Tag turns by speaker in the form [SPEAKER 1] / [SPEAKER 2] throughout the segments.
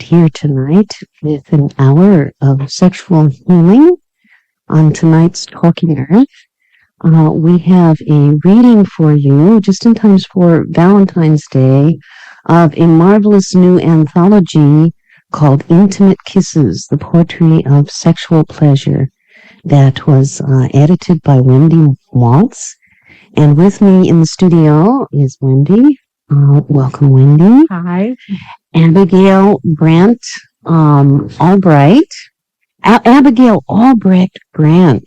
[SPEAKER 1] here tonight with an hour of sexual healing on tonight's Talking Earth. We have a reading for you just in time for Valentine's Day of a marvelous new anthology called Intimate Kisses, the Poetry of Sexual Pleasure, that was edited by Wendy Maltz. And with me in the studio is Wendy. Welcome, Wendy.
[SPEAKER 2] Hi.
[SPEAKER 1] Abigail Brandt Albrecht. Abigail Albrecht Brandt.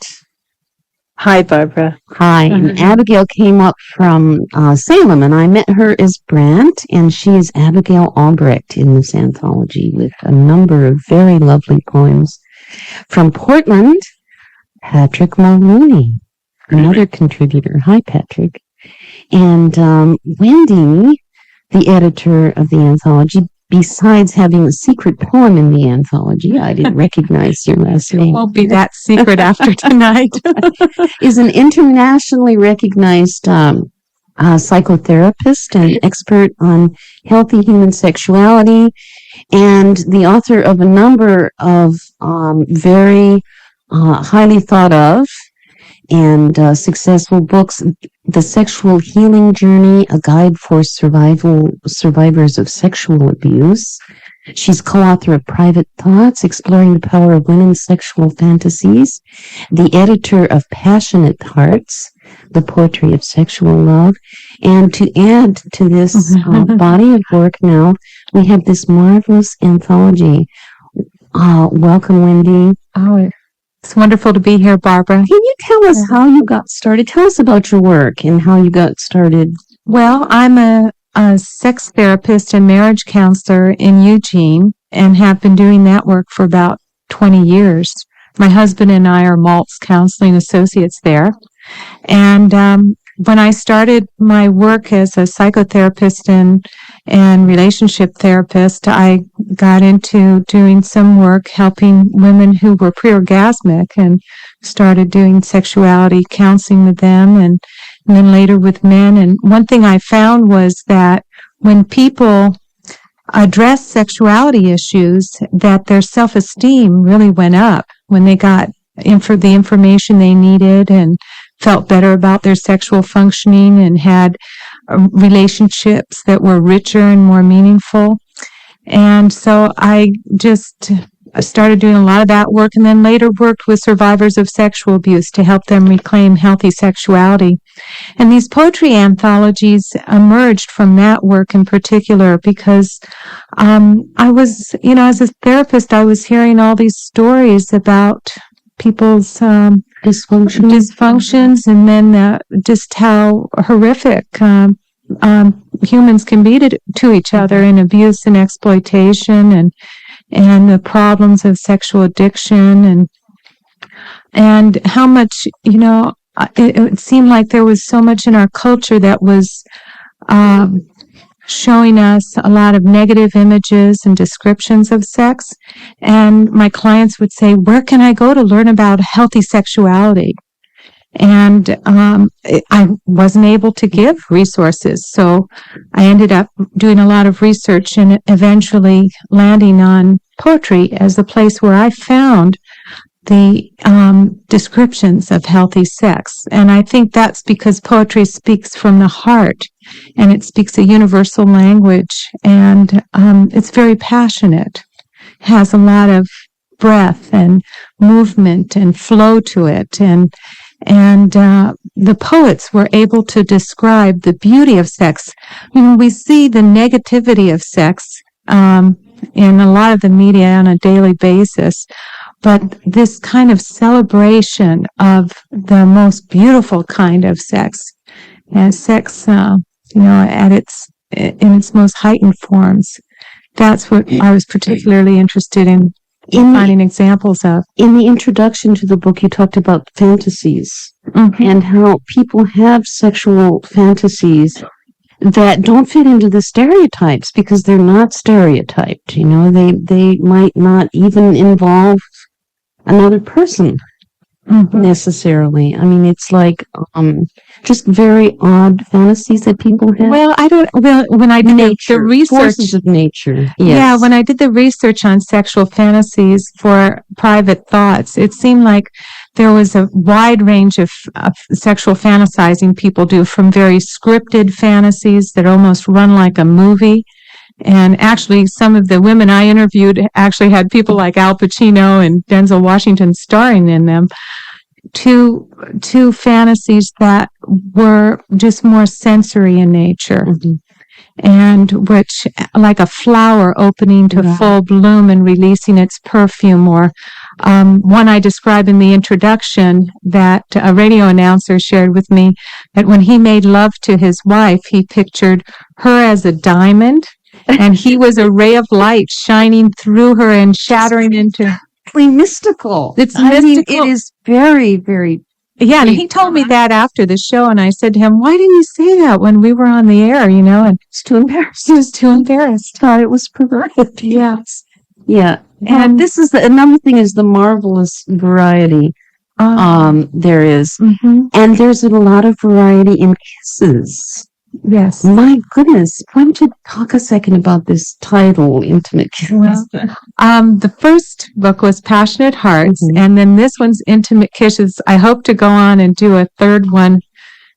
[SPEAKER 2] Hi, Barbara.
[SPEAKER 1] Hi. And Abigail came up from Salem, and I met her as Brandt, and she is Abigail Albrecht in this anthology with a number of very lovely poems. From Portland, Patrick Mulrooney, another contributor. Hi, Patrick. And Wendy, the editor of the anthology, besides having a secret poem in the anthology, I didn't recognize your last name.
[SPEAKER 2] It won't be that secret after tonight.
[SPEAKER 1] Is an internationally recognized psychotherapist and expert on healthy human sexuality, and the author of a number of very highly thought of and successful books. The Sexual Healing Journey, a guide for survivors of sexual abuse. She's co-author of Private Thoughts, Exploring the Power of Women's Sexual Fantasies, the editor of Passionate Hearts, the Poetry of Sexual Love. And to add to this body of work now, we have this marvelous anthology. Welcome, Wendy.
[SPEAKER 2] Oh, it's wonderful to be here, Barbara.
[SPEAKER 1] Can you tell us how you got started? Tell us about your work and how you got started.
[SPEAKER 2] Well, I'm a sex therapist and marriage counselor in Eugene and have been doing that work for about 20 years. My husband and I are Maltz Counseling Associates there. And when I started my work as a psychotherapist and relationship therapist, I got into doing some work helping women who were pre-orgasmic and started doing sexuality counseling with them and then later with men. And one thing I found was that when people address sexuality issues, that their self-esteem really went up when they got the information they needed and felt better about their sexual functioning and had relationships that were richer and more meaningful. And so I started doing a lot of that work and then later worked with survivors of sexual abuse to help them reclaim healthy sexuality. And these poetry anthologies emerged from that work in particular because I was, as a therapist, I was hearing all these stories about people's dysfunctions and then just how horrific humans can be to each other in abuse and exploitation and the problems of sexual addiction and how much, it seemed like there was so much in our culture that was showing us a lot of negative images and descriptions of sex. And my clients would say, where can I go to learn about healthy sexuality? And I wasn't able to give resources. So I ended up doing a lot of research and eventually landing on poetry as the place where I found the descriptions of healthy sex. And I think that's because poetry speaks from the heart and it speaks a universal language and it's very passionate, has a lot of breath and movement and flow to it. And the poets were able to describe the beauty of sex. We see the negativity of sex in a lot of the media on a daily basis, but this kind of celebration of the most beautiful kind of sex, and sex, in its most heightened forms, that's what I was particularly interested in finding examples of.
[SPEAKER 1] In the introduction to the book, you talked about fantasies and how people have sexual fantasies that don't fit into the stereotypes because they're not stereotyped. They might not even involve another person. necessarily. I mean, it's like just very odd fantasies that people have.
[SPEAKER 2] Well, when I did the research,
[SPEAKER 1] forces of nature. Yes.
[SPEAKER 2] Yeah, when I did the research on sexual fantasies for private thoughts, it seemed like there was a wide range of sexual fantasizing people do, from very scripted fantasies that almost run like a movie. And actually, some of the women I interviewed actually had people like Al Pacino and Denzel Washington starring in them, to fantasies that were just more sensory in nature. And which, like a flower opening to full bloom and releasing its perfume, or one I describe in the introduction that a radio announcer shared with me, that when he made love to his wife, he pictured her as a diamond, and he was a ray of light shining through her and shattering into...
[SPEAKER 1] mystical.
[SPEAKER 2] It's mystical.
[SPEAKER 1] Mean, it is very, very...
[SPEAKER 2] Yeah, and he told me that after the show, and I said to him, "Why didn't you say that when we were on the air?" And
[SPEAKER 1] he was too embarrassed.
[SPEAKER 2] He was too embarrassed.
[SPEAKER 1] Thought it was perverted.
[SPEAKER 2] Yes.
[SPEAKER 1] Yeah. And this is another thing is the marvelous variety there is. And there's a lot of variety in kisses.
[SPEAKER 2] Yes.
[SPEAKER 1] My goodness. Why don't you talk a second about this title, Intimate Kisses?
[SPEAKER 2] Well, the first book was Passionate Hearts, and then this one's Intimate Kisses. I hope to go on and do a third one.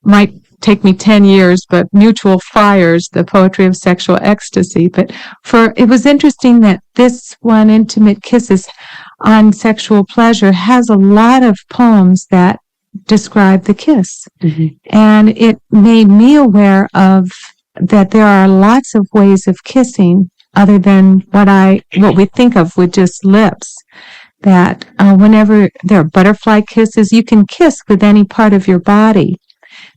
[SPEAKER 2] Might take me 10 years, but Mutual Fires, the Poetry of Sexual Ecstasy. But it was interesting that this one, Intimate Kisses on Sexual Pleasure, has a lot of poems that describe the kiss. And it made me aware of that there are lots of ways of kissing other than what we think of with just lips. That whenever there are butterfly kisses, you can kiss with any part of your body.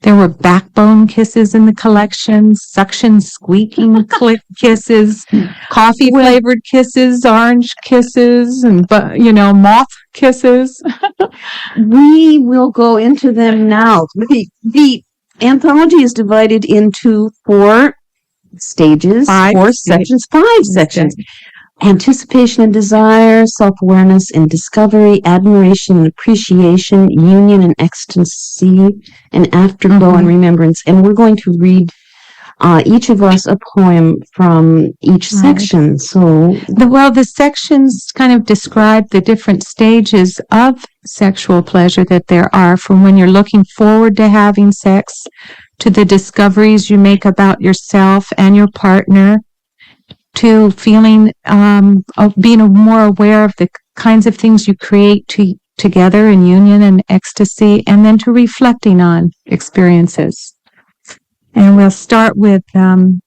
[SPEAKER 2] There were backbone kisses in the collection, suction squeaking click kisses, coffee flavored kisses, orange kisses, and moth kisses.
[SPEAKER 1] We will go into them now. The anthology is divided into 4 stages, 4 sections, 5 sections. Anticipation and desire, self-awareness and discovery, admiration and appreciation, union and ecstasy, and afterglow and remembrance. And we're going to read each of us a poem from each section. So,
[SPEAKER 2] the sections kind of describe the different stages of sexual pleasure that there are, from when you're looking forward to having sex, to the discoveries you make about yourself and your partner, to feeling, being more aware of the kinds of things you create together in union and ecstasy, and then to reflecting on experiences. And we'll start with the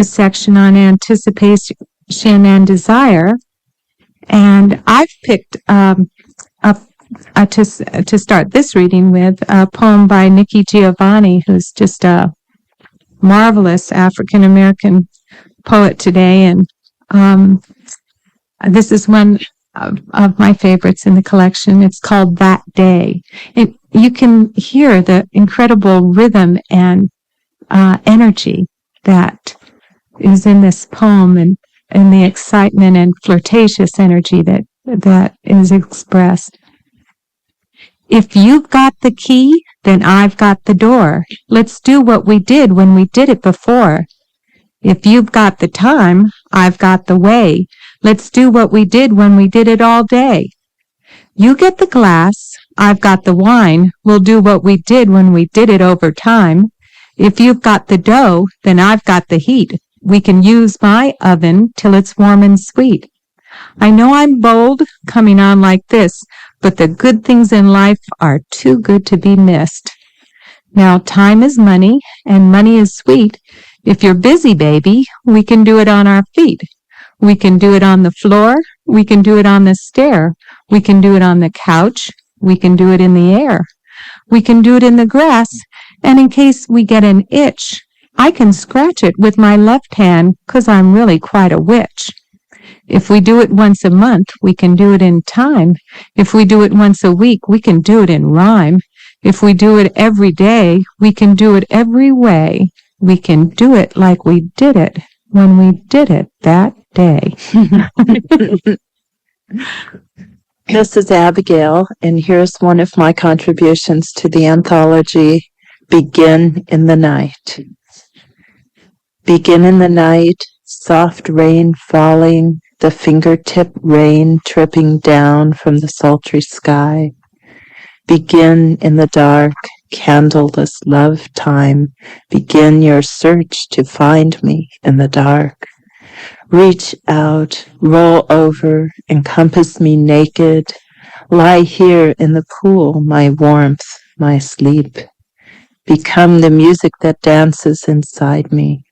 [SPEAKER 2] section on anticipation and desire. And I've picked to start this reading with a poem by Nikki Giovanni, who's just a marvelous African-American poet today, and this is one of my favorites in the collection. It's called That Day. You can hear the incredible rhythm and energy that is in this poem, and the excitement and flirtatious energy that is expressed. If you've got the key, then I've got the door. Let's do what we did when we did it before. If you've got the time, I've got the way. Let's do what we did when we did it all day. You get the glass, I've got the wine. We'll do what we did when we did it over time. If you've got the dough, then I've got the heat. We can use my oven till it's warm and sweet. I know I'm bold coming on like this, but the good things in life are too good to be missed. Now, time is money, and money is sweet. If you're busy, baby, we can do it on our feet. We can do it on the floor. We can do it on the stair. We can do it on the couch. We can do it in the air. We can do it in the grass. And in case we get an itch, I can scratch it with my left hand, 'cause I'm really quite a witch. If we do it once a month, we can do it in time. If we do it once a week, we can do it in rhyme. If we do it every day, we can do it every way. We can do it like we did it when we did it that day.
[SPEAKER 3] This is Abigail, and here's one of my contributions to the anthology, Begin in the Night. Begin in the night, soft rain falling, the fingertip rain tripping down from the sultry sky. Begin in the dark, candleless love time. Begin your search to find me in the dark. Reach out, roll over, encompass me naked. Lie here in the pool, my warmth, my sleep. Become the music that dances inside me.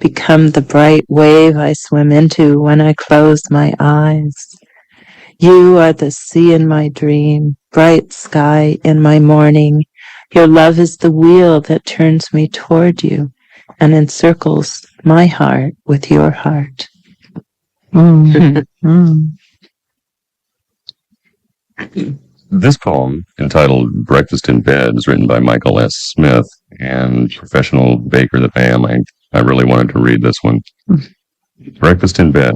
[SPEAKER 3] Become the bright wave I swim into when I close my eyes. You are the sea in my dream, bright sky in my morning. Your love is the wheel that turns me toward you and encircles my heart with your heart.
[SPEAKER 4] This poem, entitled Breakfast in Bed, is written by Michael S. Smith, and professional baker that I am, I really wanted to read this one. Breakfast in Bed.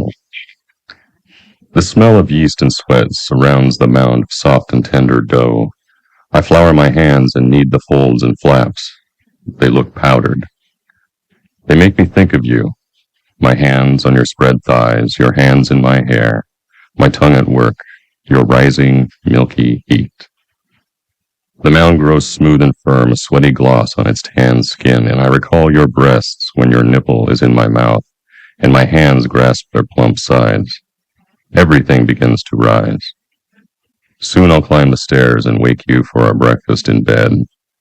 [SPEAKER 4] The smell of yeast and sweat surrounds the mound of soft and tender dough. I flour my hands and knead the folds and flaps. They look powdered. They make me think of you. My hands on your spread thighs, your hands in my hair, my tongue at work, your rising, milky heat. The mound grows smooth and firm, a sweaty gloss on its tan skin, and I recall your breasts when your nipple is in my mouth, and my hands grasp their plump sides. Everything begins to rise. Soon I'll climb the stairs and wake you for our breakfast in bed.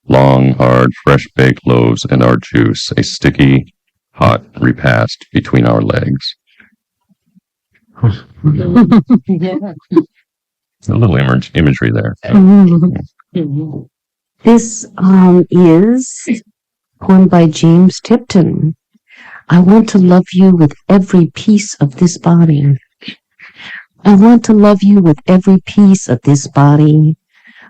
[SPEAKER 4] Long, hard, fresh-baked loaves and our juice, a sticky, hot repast between our legs. A little imagery there.
[SPEAKER 1] This is a poem by James Tipton. I want to love you with every piece of this body. I want to love you with every piece of this body.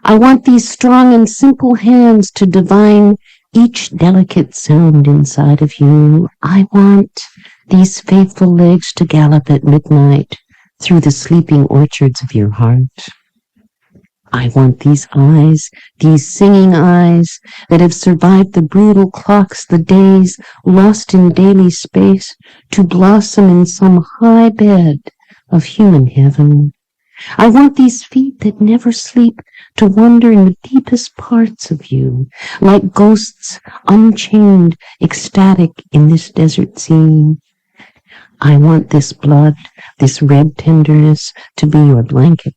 [SPEAKER 1] I want these strong and simple hands to divine each delicate sound inside of you. I want these faithful legs to gallop at midnight through the sleeping orchards of your heart. I want these eyes, these singing eyes that have survived the brutal clocks, the days lost in daily space, to blossom in some high bed of human heaven. I want these feet that never sleep to wander in the deepest parts of you, like ghosts unchained, ecstatic in this desert scene. I want this blood, this red tenderness to be your blanket.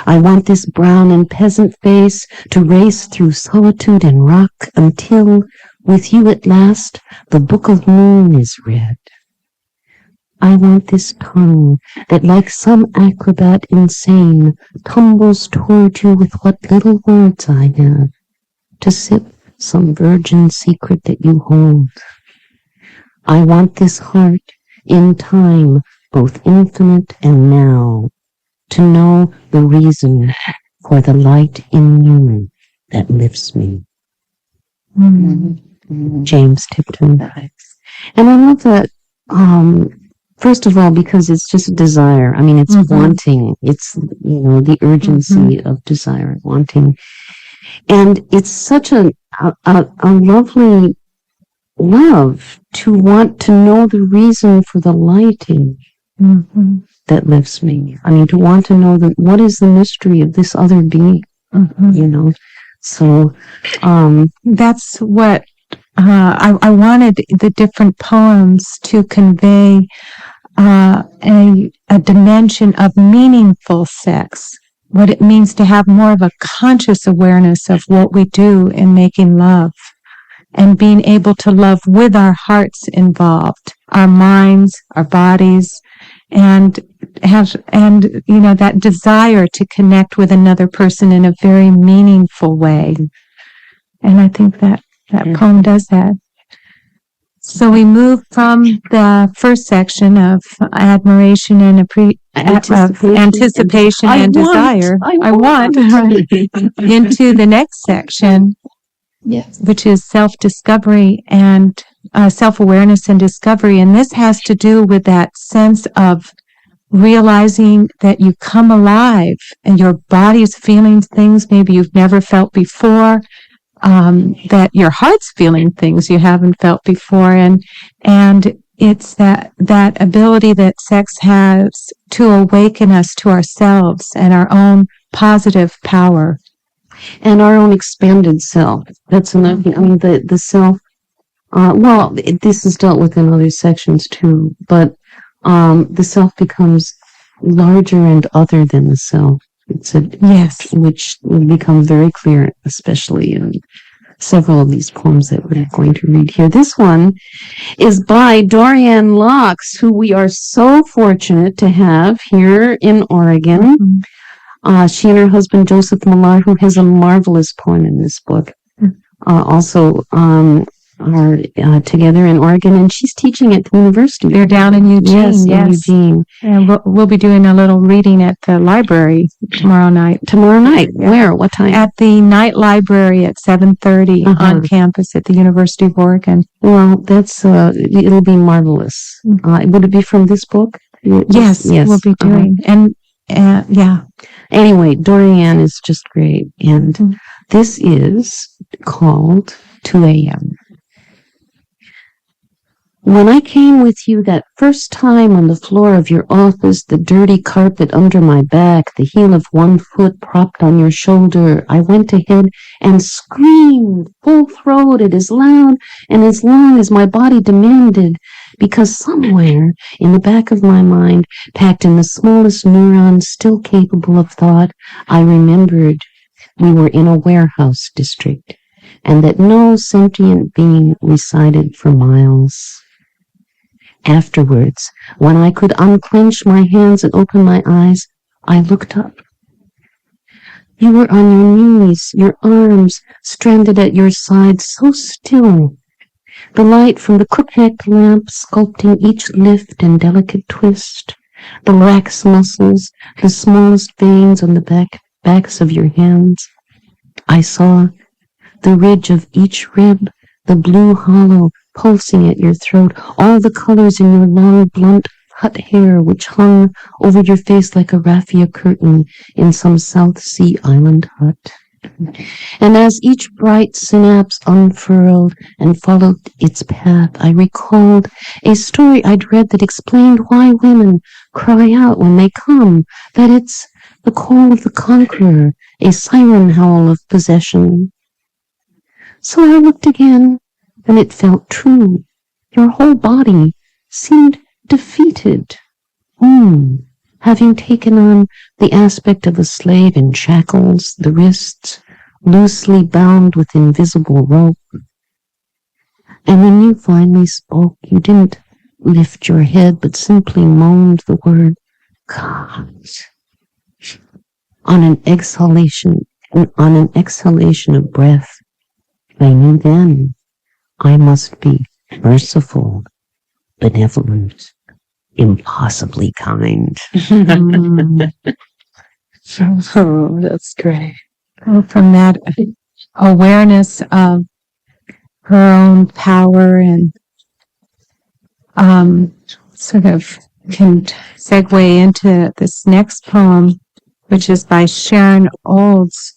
[SPEAKER 1] I want this brown and peasant face to race through solitude and rock until, with you at last, the book of moon is read. I want this tongue that, like some acrobat insane, tumbles toward you with what little words I have, to sip some virgin secret that you hold. I want this heart, in time, both infinite and now, to know the reason for the light in you that lifts me. James Tipton. And I love that, first of all, because it's just a desire. I mean, it's wanting. It's, the urgency of desire, wanting. And it's such a lovely love to want to know the reason for the light in that lifts me. I mean, to want to know what is the mystery of this other being, So,
[SPEAKER 2] that's what I wanted the different poems to convey a dimension of meaningful sex, what it means to have more of a conscious awareness of what we do in making love, and being able to love with our hearts involved, our minds, our bodies, and that desire to connect with another person in a very meaningful way. And I think that poem does that. So we move from the first section of admiration and anticipation and desire. I want into the next section, which is self-discovery and self-awareness and discovery. And this has to do with that sense of realizing that you come alive and your body is feeling things maybe you've never felt before, that your heart's feeling things you haven't felt before, and it's that ability that sex has to awaken us to ourselves and our own positive power.
[SPEAKER 1] And our own expanded self. That's another thing. I mean, the self, this is dealt with in other sections too, but the self becomes larger and other than the self.
[SPEAKER 2] Yes.
[SPEAKER 1] Which will become very clear, especially in several of these poems that we're going to read here. This one is by Dorianne Laux, who we are so fortunate to have here in Oregon. She and her husband, Joseph Millar, who has a marvelous poem in this book, also are together in Oregon, and she's teaching at the university.
[SPEAKER 2] They're down in Eugene.
[SPEAKER 1] Yes. In Eugene.
[SPEAKER 2] And we'll be doing a little reading at the library tomorrow night.
[SPEAKER 1] Yeah. Where? What time?
[SPEAKER 2] At the night library at 7:30 on campus at the University of Oregon.
[SPEAKER 1] Well, that's it'll be marvelous. Would it be from this book?
[SPEAKER 2] Yes. We'll be doing. And yeah.
[SPEAKER 1] Anyway, Dorianne is just great. And this is called 2 a.m. When I came with you that first time on the floor of your office, the dirty carpet under my back, the heel of one foot propped on your shoulder, I went ahead and screamed full-throated, as loud and as long as my body demanded, because somewhere in the back of my mind, packed in the smallest neurons still capable of thought, I remembered we were in a warehouse district, and that no sentient being resided for miles. Afterwards, when I could unclench my hands and open my eyes, I looked up. You were on your knees, your arms stranded at your sides, so still. The light from the Kodak lamp sculpting each lift and delicate twist, the lax muscles, the smallest veins on the backs of your hands. I saw the ridge of each rib, the blue hollow pulsing at your throat, all the colors in your long, blunt hut hair which hung over your face like a raffia curtain in some South Sea island hut. And as each bright synapse unfurled and followed its path, I recalled a story I'd read that explained why women cry out when they come, that it's the call of the conqueror, a siren howl of possession. So I looked again, and it felt true. Your whole body seemed defeated, having taken on the aspect of a slave in shackles, the wrists loosely bound with invisible rope. And when you finally spoke, you didn't lift your head, but simply moaned the word, God. On an exhalation of breath, I knew then I must be merciful, benevolent, impossibly kind.
[SPEAKER 3] Oh, that's great.
[SPEAKER 2] From that awareness of her own power, and sort of can segue into this next poem, which is by Sharon Olds,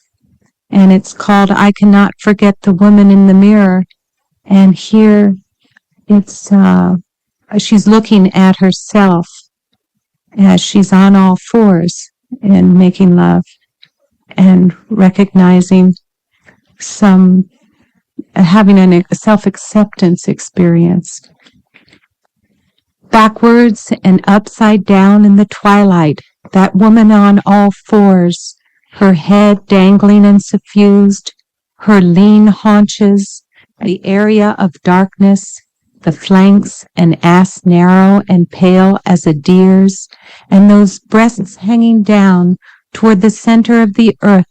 [SPEAKER 2] and it's called I Cannot Forget the Woman in the Mirror. And here it's she's looking at herself as she's on all fours and making love and recognizing having a self-acceptance experience. Backwards and upside down in the twilight, that woman on all fours, her head dangling and suffused, her lean haunches, the area of darkness, the flanks and ass narrow and pale as a deer's, and those breasts hanging down toward the center of the earth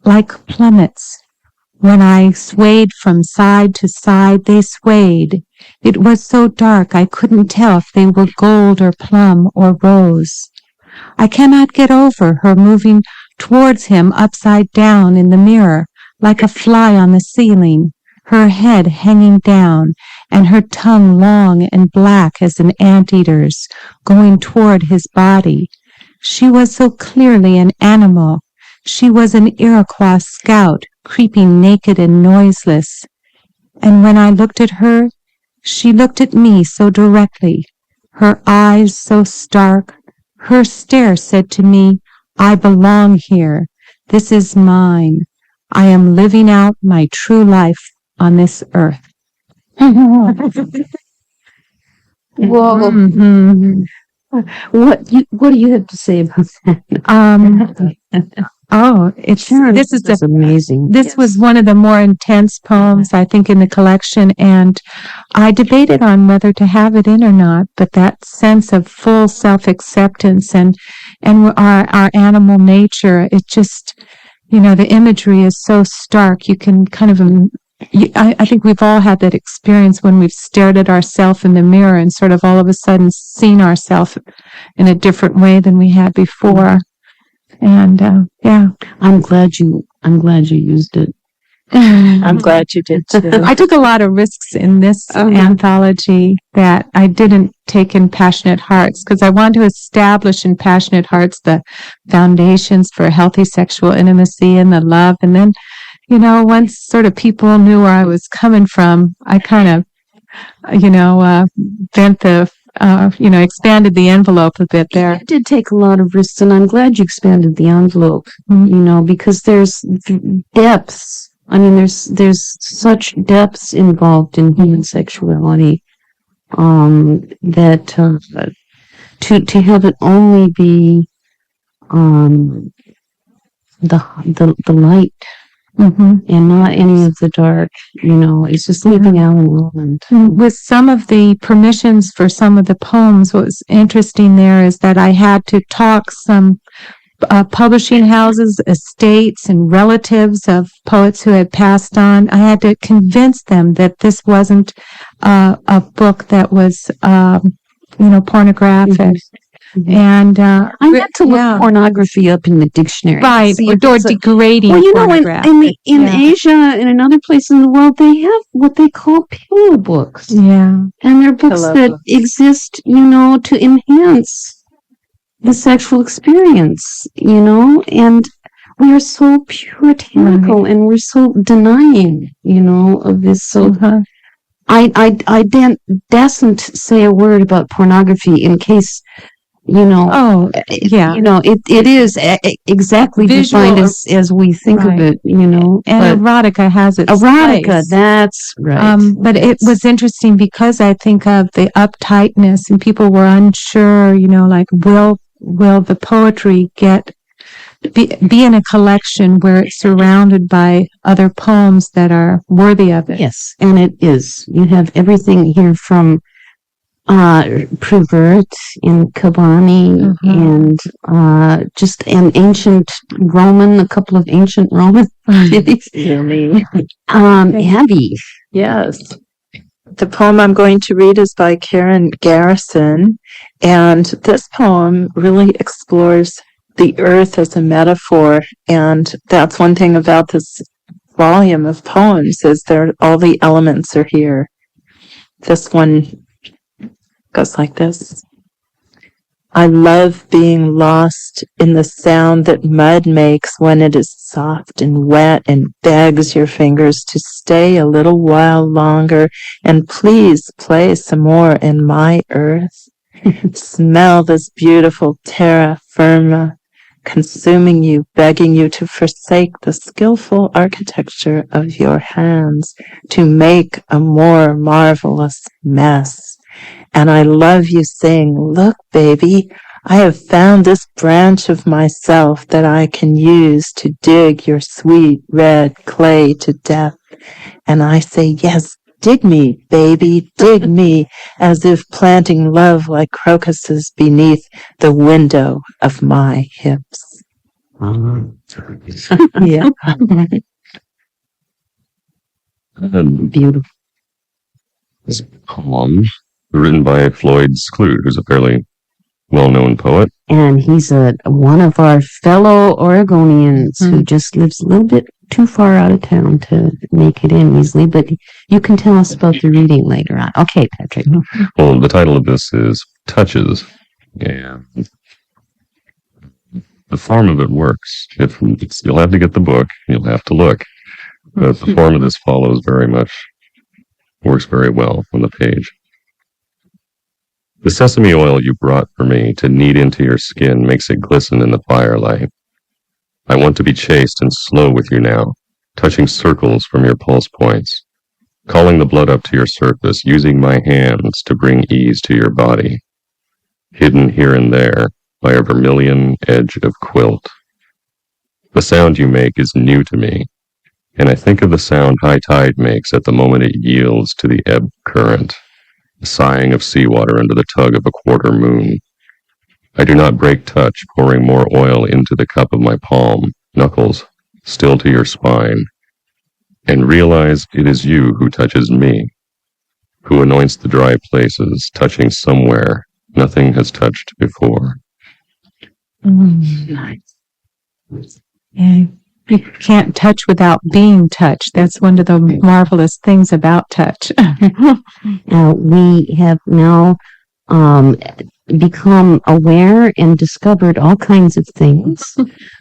[SPEAKER 2] like plummets. When I swayed from side to side, they swayed. It was so dark I couldn't tell if they were gold or plum or rose. I cannot get over her moving towards him upside down in the mirror, like a fly on the ceiling, her head hanging down, and her tongue long and black as an anteater's, going toward his body. She was so clearly an animal. She was an Iroquois scout, creeping naked and noiseless. And when I looked at her, she looked at me so directly, her eyes so stark. Her stare said to me, I belong here. This is mine. I am living out my true life on this earth.
[SPEAKER 1] Whoa.
[SPEAKER 2] Mhm.
[SPEAKER 1] What do you have to say about that?
[SPEAKER 2] This is
[SPEAKER 1] amazing.
[SPEAKER 2] This was one of the more intense poems, I think, in the collection, and I debated on whether to have it in or not, but that sense of full self-acceptance and our animal nature, it just, the imagery is so stark. You can kind of, I think we've all had that experience when we've stared at ourselves in the mirror and sort of all of a sudden seen ourselves in a different way than we had before. And
[SPEAKER 1] I'm glad you used it.
[SPEAKER 3] I'm glad you did too.
[SPEAKER 2] I took a lot of risks in this anthology that I didn't take in Passionate Hearts, because I wanted to establish in Passionate Hearts the foundations for healthy sexual intimacy and the love. And then, once sort of people knew where I was coming from, I kind of, bent the expanded the envelope a bit there.
[SPEAKER 1] You did take a lot of risks, and I'm glad you expanded the envelope, because there's depths. I mean, there's such depths involved in human sexuality, that to have it only be the light, and not any of the dark, it's just leaving out in moment.
[SPEAKER 2] With some of the permissions for some of the poems, what was interesting there is that I had to talk some publishing houses, estates, and relatives of poets who had passed on. I had to convince them that this wasn't a book that was, pornographic. And
[SPEAKER 1] I had to look pornography up in the dictionary,
[SPEAKER 2] right? Or degrading.
[SPEAKER 1] Well, in Asia and in other places in the world, they have what they call pillow books.
[SPEAKER 2] Yeah,
[SPEAKER 1] and they're books that exist, to enhance the sexual experience, and we are so puritanical, and we're so denying, of this. So I dasn't say a word about pornography in case, it is exactly defined as we think of it,
[SPEAKER 2] And erotica has its
[SPEAKER 1] erotica,
[SPEAKER 2] place.
[SPEAKER 1] that's right.
[SPEAKER 2] But it was interesting because I think of the uptightness, and people were unsure, like, will the poetry be in a collection where it's surrounded by other poems that are worthy of it?
[SPEAKER 1] Yes, and it is. You have everything here from Pruvert in Kabani, and just an ancient Roman, a couple of ancient Roman cities. Abby.
[SPEAKER 3] Yes. The poem I'm going to read is by Karen Garrison, and this poem really explores the earth as a metaphor, and that's one thing about this volume of poems is all the elements are here. This one goes like this. I love being lost in the sound that mud makes when it is soft and wet and begs your fingers to stay a little while longer and please play some more in my earth. Smell this beautiful terra firma consuming you, begging you to forsake the skillful architecture of your hands to make a more marvelous mess. And I love you saying, look, baby, I have found this branch of myself that I can use to dig your sweet red clay to death. And I say, yes, dig me, baby, dig me, as if planting love like crocuses beneath the window of my hips. Yeah.
[SPEAKER 1] Beautiful.
[SPEAKER 4] This poem, written by Floyd Sclude, who's a fairly well-known poet.
[SPEAKER 1] And he's one of our fellow Oregonians who just lives a little bit too far out of town to make it in easily, but you can tell us about the reading later on. Okay, Patrick.
[SPEAKER 4] Well, the title of this is Touches, and the form of it works. You'll have to get the book, you'll have to look, but the form of this works very well on the page. The sesame oil you brought for me to knead into your skin makes it glisten in the firelight. I want to be chaste and slow with you now, touching circles from your pulse points, calling the blood up to your surface, using my hands to bring ease to your body, hidden here and there by a vermilion edge of quilt. The sound you make is new to me, and I think of the sound high tide makes at the moment it yields to the ebb current, the sighing of seawater under the tug of a quarter moon. I do not break touch, pouring more oil into the cup of my palm, knuckles still to your spine, and realize it is you who touches me, who anoints the dry places, touching somewhere nothing has touched before.
[SPEAKER 2] Nice. Yeah, you can't touch without being touched. That's one of the marvelous things about touch.
[SPEAKER 1] We have now become aware and discovered all kinds of things.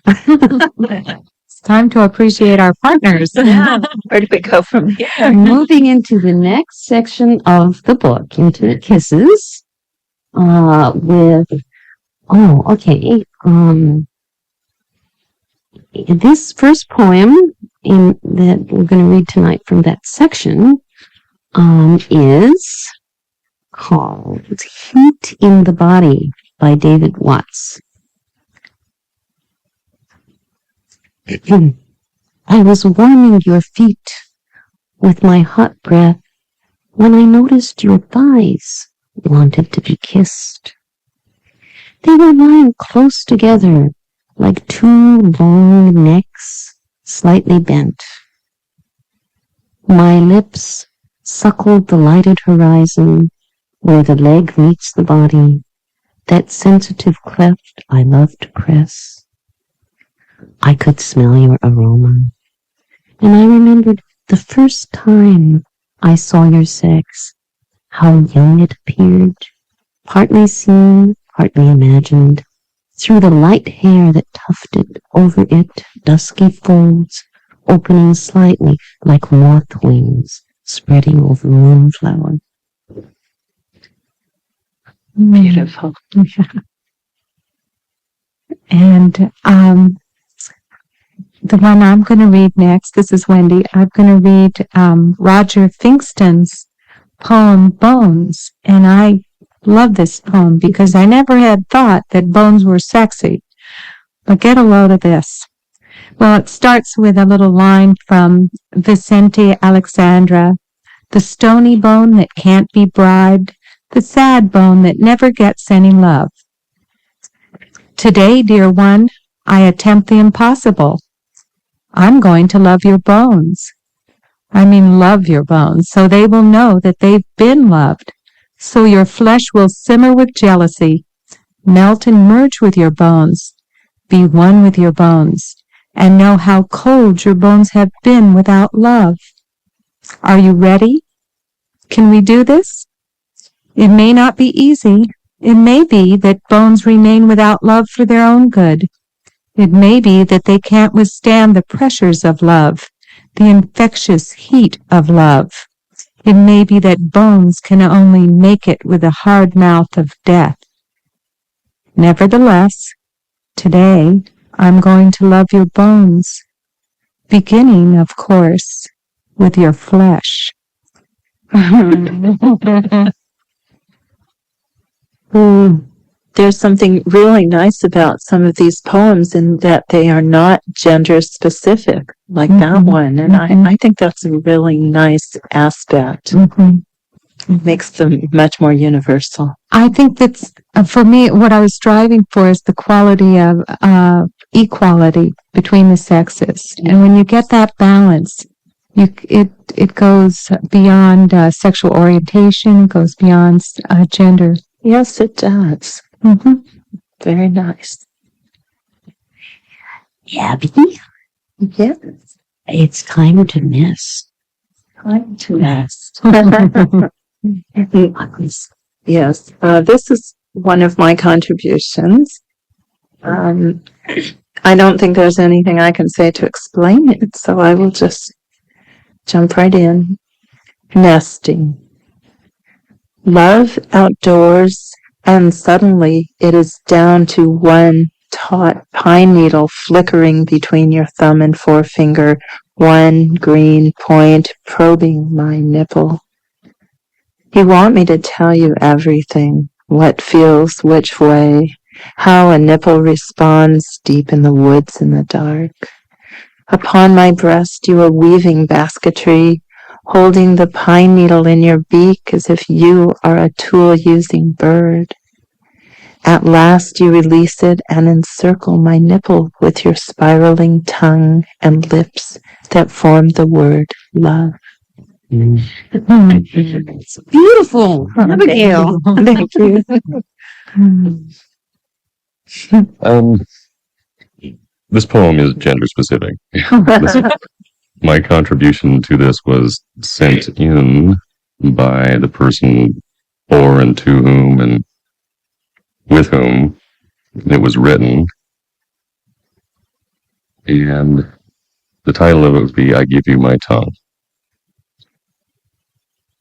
[SPEAKER 2] It's time to appreciate our partners.
[SPEAKER 3] Yeah. Where do we go from here?
[SPEAKER 1] Moving into the next section of the book, Intimate Kisses, this first poem that we're going to read tonight from that section is called Heat in the Body by David Watts. I was warming your feet with my hot breath when I noticed your thighs wanted to be kissed. They were lying close together like two long necks slightly bent. My lips suckled the lighted horizon where the leg meets the body, that sensitive cleft I love to press. I could smell your aroma, and I remembered the first time I saw your sex, how young it appeared, partly seen, partly imagined, through the light hair that tufted over it, dusky folds opening slightly like moth wings spreading over moonflower.
[SPEAKER 3] Beautiful.
[SPEAKER 2] And the one I'm going to read next, this is Wendy, I'm going to read Roger Fingston's poem Bones. And I love this poem because I never had thought that bones were sexy. But get a load of this. Well, it starts with a little line from Vicente Alexandra. The stony bone that can't be bribed, the sad bone that never gets any love. Today, dear one, I attempt the impossible. I'm going to love your bones. I mean love your bones, so they will know that they've been loved. So your flesh will simmer with jealousy, melt and merge with your bones, be one with your bones, and know how cold your bones have been without love. Are you ready? Can we do this? It may not be easy. It may be that bones remain without love for their own good. It may be that they can't withstand the pressures of love, the infectious heat of love. It may be that bones can only make it with the hard mouth of death. Nevertheless, today I'm going to love your bones, beginning, of course, with your flesh.
[SPEAKER 3] There's something really nice about some of these poems in that they are not gender specific, like that one. And I think that's a really nice aspect. It makes them much more universal.
[SPEAKER 2] I think that's, for me, what I was striving for is the quality of equality between the sexes. And when you get that balance, it goes beyond sexual orientation, goes beyond gender.
[SPEAKER 3] Yes, it does.
[SPEAKER 2] Mm-hmm.
[SPEAKER 3] Very nice.
[SPEAKER 1] Abby,
[SPEAKER 3] Yes.
[SPEAKER 1] it's time to miss.
[SPEAKER 3] Time to rest.
[SPEAKER 1] Yes.
[SPEAKER 3] Yes. This is one of my contributions. I don't think there's anything I can say to explain it, so I will just jump right in. Nesting. Love outdoors, and suddenly it is down to one taut pine needle flickering between your thumb and forefinger, one green point probing my nipple. You want me to tell you everything, what feels which way, how a nipple responds deep in the woods in the dark. Upon my breast you are weaving basketry, holding the pine needle in your beak as if you are a tool-using bird. At last you release it and encircle my nipple with your spiraling tongue and lips that form the word love.
[SPEAKER 1] It's beautiful, Abigail.
[SPEAKER 3] Thank you.
[SPEAKER 4] This poem is gender specific. My contribution to this was sent in by the person for and to whom and with whom it was written. And the title of it would be, I Give You My Tongue.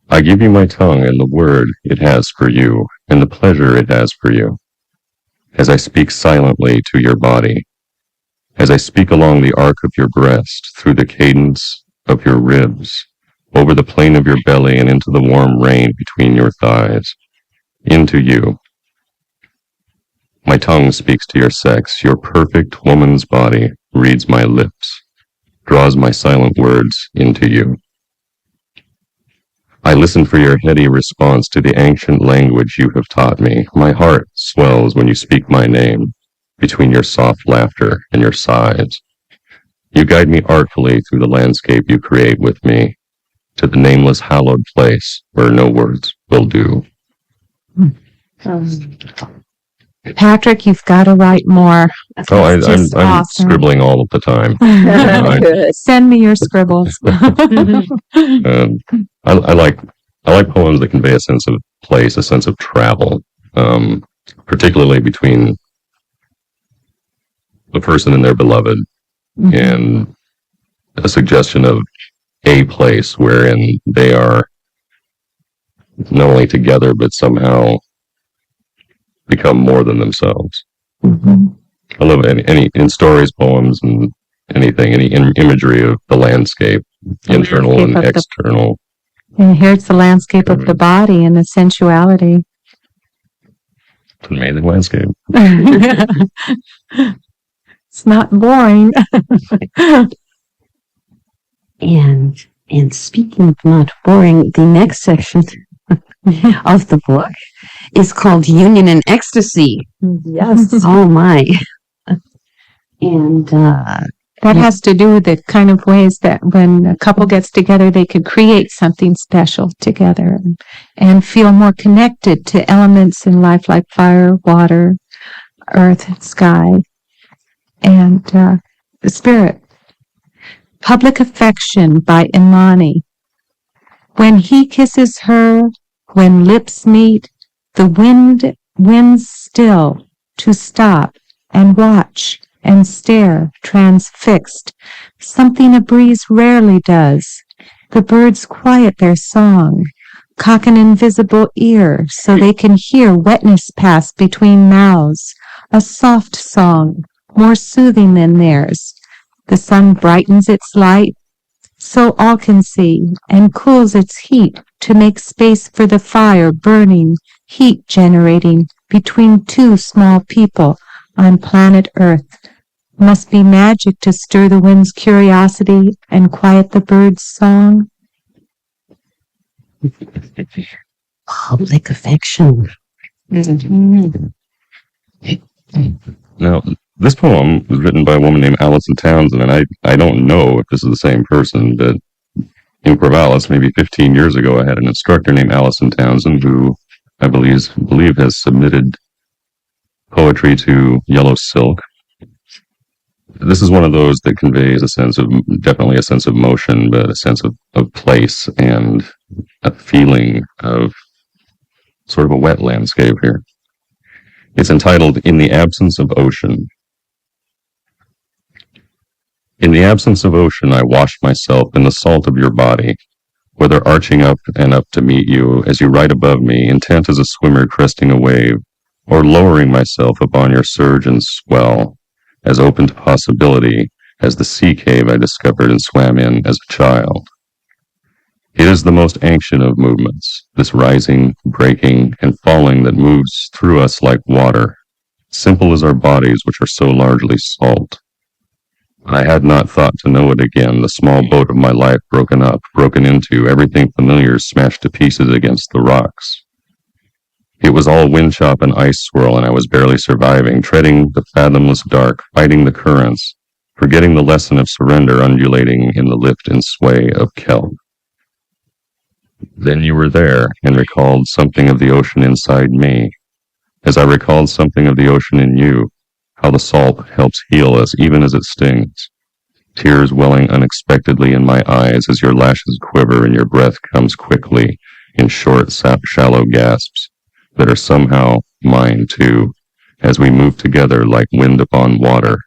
[SPEAKER 4] I give you my tongue and the word it has for you, and the pleasure it has for you, as I speak silently to your body, as I speak along the arc of your breast, through the cadence of your ribs, over the plain of your belly and into the warm rain between your thighs, into you. My tongue speaks to your sex, your perfect woman's body reads my lips, draws my silent words into you. I listen for your heady response to the ancient language you have taught me. My heart swells when you speak my name, between your soft laughter and your sighs. You guide me artfully through the landscape you create with me, to the nameless hallowed place where no words will do.
[SPEAKER 2] Patrick, you've got to write more.
[SPEAKER 4] Oh,
[SPEAKER 2] It's
[SPEAKER 4] I'm
[SPEAKER 2] just awesome.
[SPEAKER 4] scribbling all of the time.
[SPEAKER 3] Good.
[SPEAKER 2] Send me your scribbles.
[SPEAKER 4] I like poems that convey a sense of place, a sense of travel, particularly between the person and their beloved, and a suggestion of a place wherein they are not only together but somehow become more than themselves. I love any in stories, poems, and anything, any imagery of the landscape, internal and external.
[SPEAKER 2] And here's the landscape of the body and the sensuality.
[SPEAKER 4] It's an amazing landscape.
[SPEAKER 2] It's not boring.
[SPEAKER 1] And speaking of not boring, the next section of the book is called Union and Ecstasy.
[SPEAKER 3] Yes.
[SPEAKER 1] Oh my. And
[SPEAKER 2] That has to do with the kind of ways that when a couple gets together, they could create something special together and feel more connected to elements in life like fire, water, earth, sky, and the spirit. Public Affection by Imani. When he kisses her, when lips meet, the wind wins still to stop and watch and stare, transfixed, something a breeze rarely does. The birds quiet their song, cock an invisible ear so they can hear wetness pass between mouths, a soft song, more soothing than theirs. The sun brightens its light, so all can see, and cools its heat to make space for the fire burning, heat generating between two small people on planet Earth. Must be magic to stir the wind's curiosity and quiet the bird's song.
[SPEAKER 1] Public Affection.
[SPEAKER 4] Now, this poem was written by a woman named Allison Townsend, and I don't know if this is the same person, but in Corvallis, maybe 15 years ago, I had an instructor named Allison Townsend who I believe has submitted poetry to Yellow Silk. This is one of those that conveys definitely a sense of motion, but a sense of place and a feeling of sort of a wet landscape here. It's entitled, In the Absence of Ocean. In the absence of ocean, I washed myself in the salt of your body, whether arching up and up to meet you as you ride above me, intent as a swimmer cresting a wave, or lowering myself upon your surge and swell, as open to possibility as the sea cave I discovered and swam in as a child. It is the most ancient of movements, this rising, breaking, and falling that moves through us like water, simple as our bodies which are so largely salt. I had not thought to know it again, the small boat of my life broken up, broken into, everything familiar smashed to pieces against the rocks. It was all wind chop and ice swirl, and I was barely surviving, treading the fathomless dark, fighting the currents, forgetting the lesson of surrender undulating in the lift and sway of kelp. Then you were there, and recalled something of the ocean inside me, as I recalled something of the ocean in you, how the salt helps heal us even as it stings, tears welling unexpectedly in my eyes as your lashes quiver and your breath comes quickly in short, shallow gasps that are somehow mine too, as we move together like wind upon water,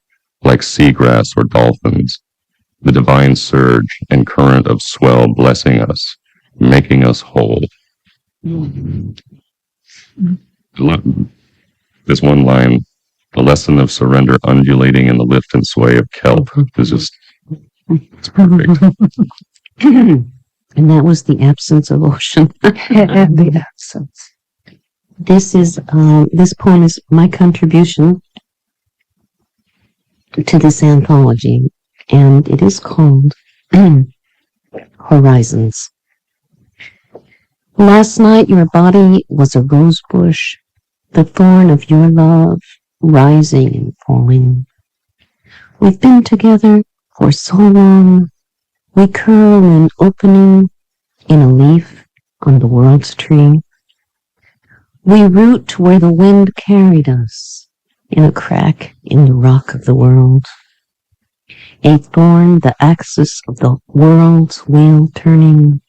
[SPEAKER 4] like seagrass or dolphins, the divine surge and current of swell blessing us, making us whole. This one line, the lesson of surrender undulating in the lift and sway of kelp, is just, it's perfect.
[SPEAKER 1] And that was The Absence of Ocean.
[SPEAKER 3] The absence.
[SPEAKER 1] This poem is my contribution to this anthology, and it is called Horizons. Last night your body was a rose bush, the thorn of your love rising and falling. We've been together for so long, we curl in opening in a leaf on the world's tree. We root where the wind carried us, in a crack in the rock of the world. A thorn, the axis of the world's wheel turning.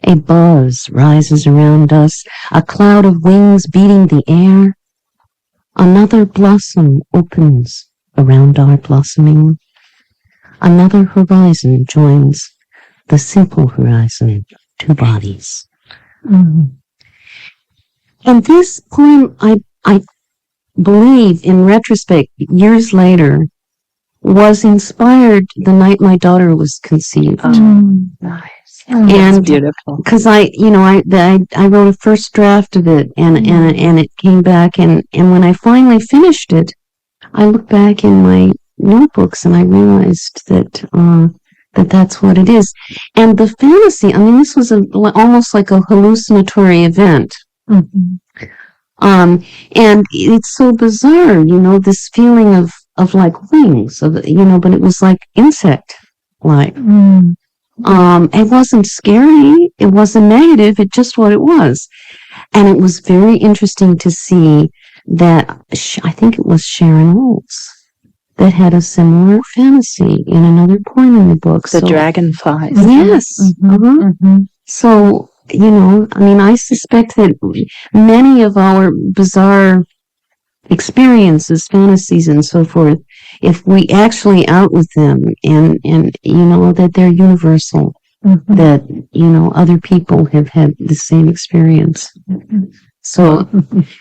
[SPEAKER 1] A buzz rises around us, a cloud of wings beating the air. Another blossom opens around our blossoming. Another horizon joins the simple horizon of two bodies. Mm-hmm. And this poem, I believe, in retrospect, years later, was inspired the night my daughter was conceived.
[SPEAKER 3] Nice.
[SPEAKER 1] And
[SPEAKER 3] that's beautiful.
[SPEAKER 1] Because I wrote a first draft of it, and it came back, and when I finally finished it, I looked back in my notebooks and I realized that that's what it is. And the fantasy, I mean, this was almost like a hallucinatory event. Mm-hmm. And it's so bizarre, this feeling of like wings, but it was like insect-like. Mm. It wasn't scary. It wasn't negative. It's just what it was. And it was very interesting to see that, I think it was Sharon Olds that had a similar fantasy in another point in the book.
[SPEAKER 3] The dragonflies.
[SPEAKER 1] Yes. Mm-hmm. Mm-hmm. So, I suspect that many of our bizarre experiences, fantasies, and so forth, if we actually out with them and that they're universal, mm-hmm. that, other people have had the same experience. Mm-hmm. So,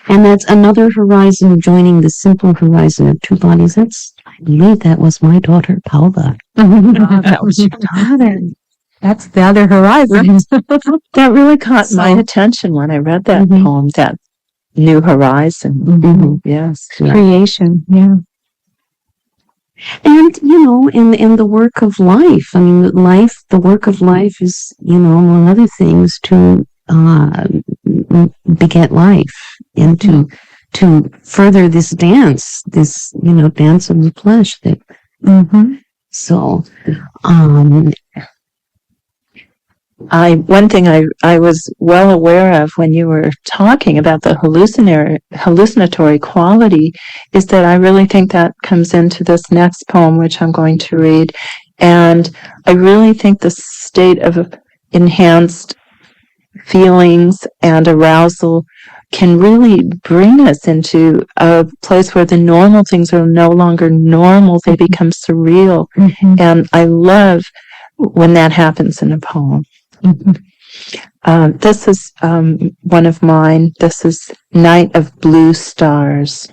[SPEAKER 1] and that's another horizon joining the simple horizon of two bodies. I believe that was my daughter, Paula.
[SPEAKER 2] That was your daughter. That's the other horizon.
[SPEAKER 3] That really caught my attention when I read that mm-hmm. poem, that new horizon. Mm-hmm. Yes.
[SPEAKER 2] Creation. Yeah.
[SPEAKER 1] And, in the work of life, the work of life is, among other things, to beget life and to further this dance, dance of the flesh. So,
[SPEAKER 3] One thing I was well aware of when you were talking about the hallucinatory quality is that I really think that comes into this next poem, which I'm going to read. And I really think the state of enhanced feelings and arousal can really bring us into a place where the normal things are no longer normal. They become surreal.
[SPEAKER 1] Mm-hmm.
[SPEAKER 3] And I love when that happens in a poem.
[SPEAKER 1] Mm-hmm.
[SPEAKER 3] This is one of mine. This is Night of Blue Stars.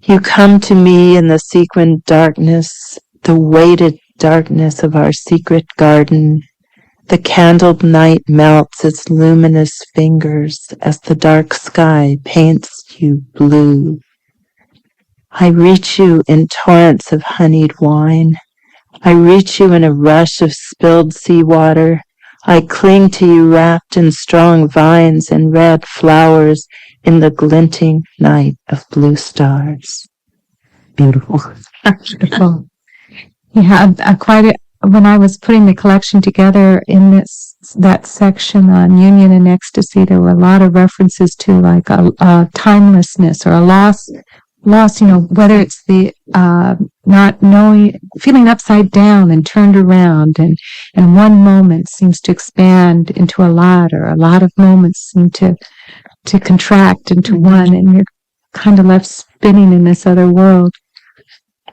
[SPEAKER 3] You come to me in the sequined darkness, the weighted darkness of our secret garden. The candled night melts its luminous fingers as the dark sky paints you blue. I reach you in torrents of honeyed wine. I reach you in a rush of spilled seawater. I cling to you wrapped in strong vines and red flowers in the glinting night of blue stars.
[SPEAKER 1] Beautiful.
[SPEAKER 2] Beautiful. Yeah, when I was putting the collection together in that section on union and ecstasy, there were a lot of references to like a timelessness or a loss, whether it's the not knowing, feeling upside down and turned around, and one moment seems to expand into a lot, or a lot of moments seem to contract into one, and you're kind of left spinning in this other world.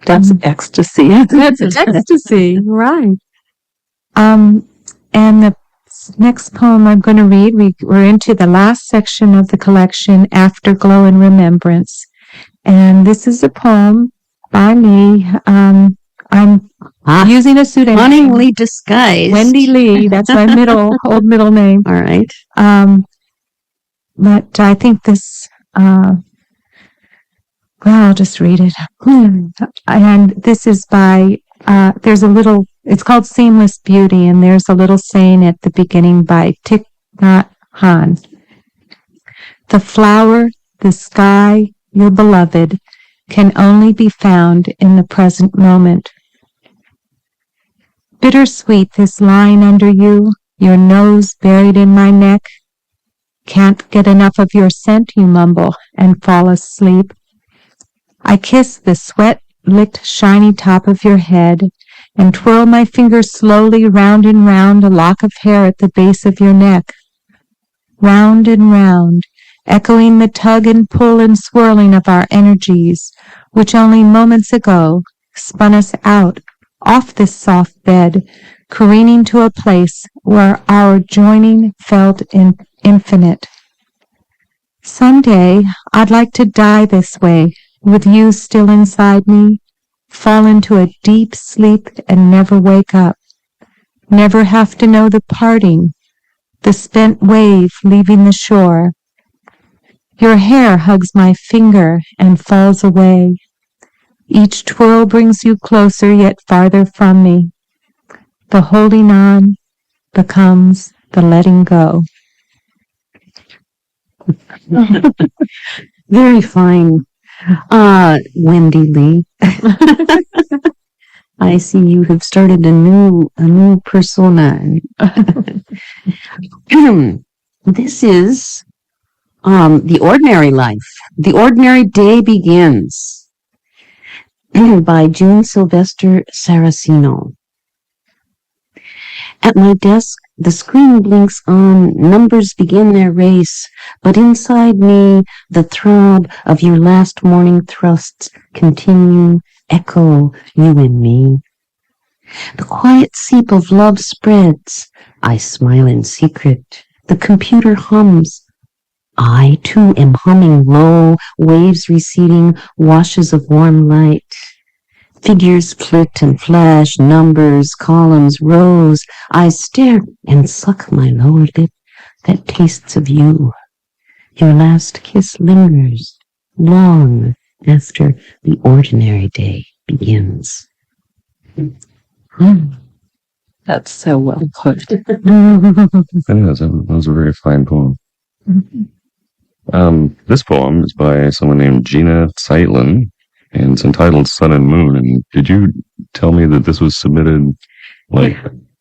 [SPEAKER 3] That's ecstasy.
[SPEAKER 2] That's ecstasy, right. And the next poem I'm going to read, we're into the last section of the collection, Afterglow and Remembrance. And this is a poem by me. I'm using a pseudonym.
[SPEAKER 1] Cunningly disguised.
[SPEAKER 2] Wendy Lee, that's my old middle name.
[SPEAKER 1] All right.
[SPEAKER 2] But I think this, I'll just read it. And this is by, it's called Seamless Beauty, and there's a little saying at the beginning by Thich Nhat Hanh. The flower, the sky, your beloved, can only be found in the present moment. Bittersweet this lying under you, your nose buried in my neck. Can't get enough of your scent, you mumble, and fall asleep. I kiss the sweat-licked shiny top of your head and twirl my fingers slowly round and round a lock of hair at the base of your neck. Round and round, echoing the tug and pull and swirling of our energies, which only moments ago spun us out off this soft bed, careening to a place where our joining felt infinite. Someday, I'd like to die this way, with you still inside me, fall into a deep sleep and never wake up, never have to know the parting, the spent wave leaving the shore. Your hair hugs my finger and falls away. Each twirl brings you closer yet farther from me. The holding on becomes the letting go.
[SPEAKER 1] Very fine. Wendy Lee. I see you have started a new persona. This is The Ordinary Life. The Ordinary Day Begins by June Sylvester Saraceno. At my desk, the screen blinks on, numbers begin their race, but inside me, the throb of your last morning thrusts continue, echo you and me. The quiet seep of love spreads. I smile in secret. The computer hums. I, too, am humming low, waves receding, washes of warm light. Figures flit and flash, numbers, columns, rows. I stare and suck my lower lip that tastes of you. Your last kiss lingers long after the ordinary day begins.
[SPEAKER 3] That's so well put.
[SPEAKER 4] It is. That was a very fine poem. This poem is by someone named Gina Zeitlin, and it's entitled Sun and Moon. And did you tell me that this was submitted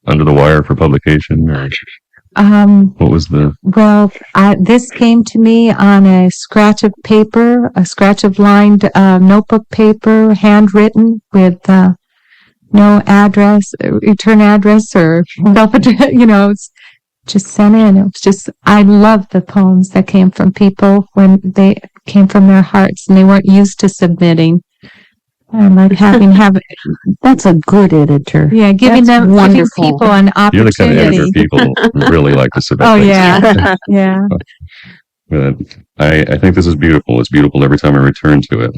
[SPEAKER 4] under the wire for publication, or what was the?
[SPEAKER 2] Well, this came to me on a scratch of paper, a scratch of lined notebook paper, handwritten with no address, return address, or self-address. It's just sent in. It was just, I love the poems that came from people when they came from their hearts and they weren't used to submitting. I like
[SPEAKER 1] That's a good editor.
[SPEAKER 2] Yeah, giving
[SPEAKER 1] wonderful.
[SPEAKER 2] people an opportunity.
[SPEAKER 4] You're the kind of editor people really like to submit.
[SPEAKER 2] Oh
[SPEAKER 4] things.
[SPEAKER 2] yeah, yeah.
[SPEAKER 4] But I think this is beautiful. It's beautiful every time I return to it.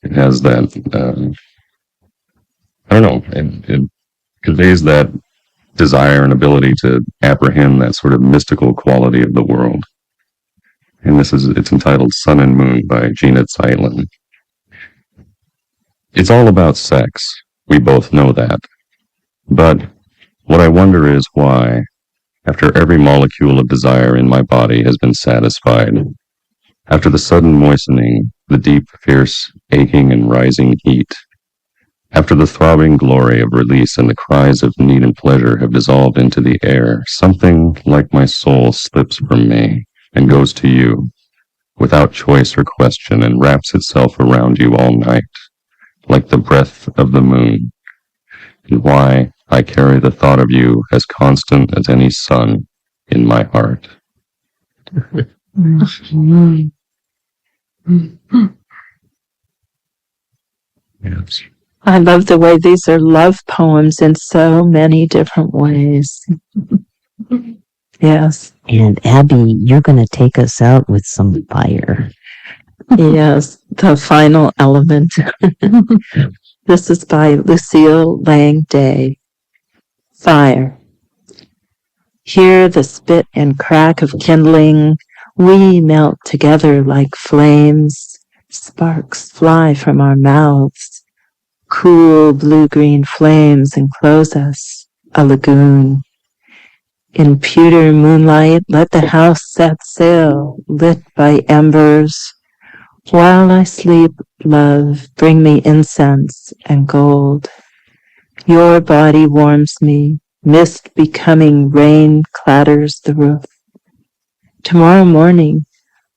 [SPEAKER 4] It has that, I don't know, it conveys that desire and ability to apprehend that sort of mystical quality of the world. And it's entitled Sun and Moon by Gina Zeitlin. It's all about sex. We both know that. But what I wonder is why, after every molecule of desire in my body has been satisfied, after the sudden moistening, the deep, fierce, aching and rising heat, after the throbbing glory of release and the cries of need and pleasure have dissolved into the air, something like my soul slips from me and goes to you, without choice or question, and wraps itself around you all night, like the breath of the moon, and why I carry the thought of you as constant as any sun in my heart. Yes.
[SPEAKER 3] I love the way these are love poems in so many different ways. Yes.
[SPEAKER 1] And Abby, you're going to take us out with some fire.
[SPEAKER 3] Yes, the final element. This is by Lucille Lang Day. Fire. Hear the spit and crack of kindling. We melt together like flames. Sparks fly from our mouths. Cool blue-green flames enclose us, a lagoon. In pewter moonlight, let the house set sail, lit by embers. While I sleep, love, bring me incense and gold. Your body warms me, mist becoming rain clatters the roof. Tomorrow morning,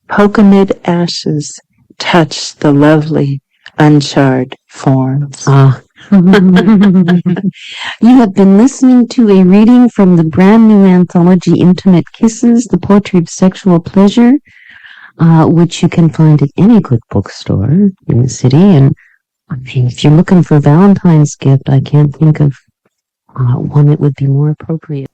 [SPEAKER 3] poke amid ashes, touch the lovely, uncharred forms.
[SPEAKER 1] You have been listening to a reading from the brand new anthology Intimate Kisses, The Poetry of Sexual Pleasure, which you can find at any good bookstore in the city. And I mean, if you're looking for a Valentine's gift, I can't think of one that would be more appropriate.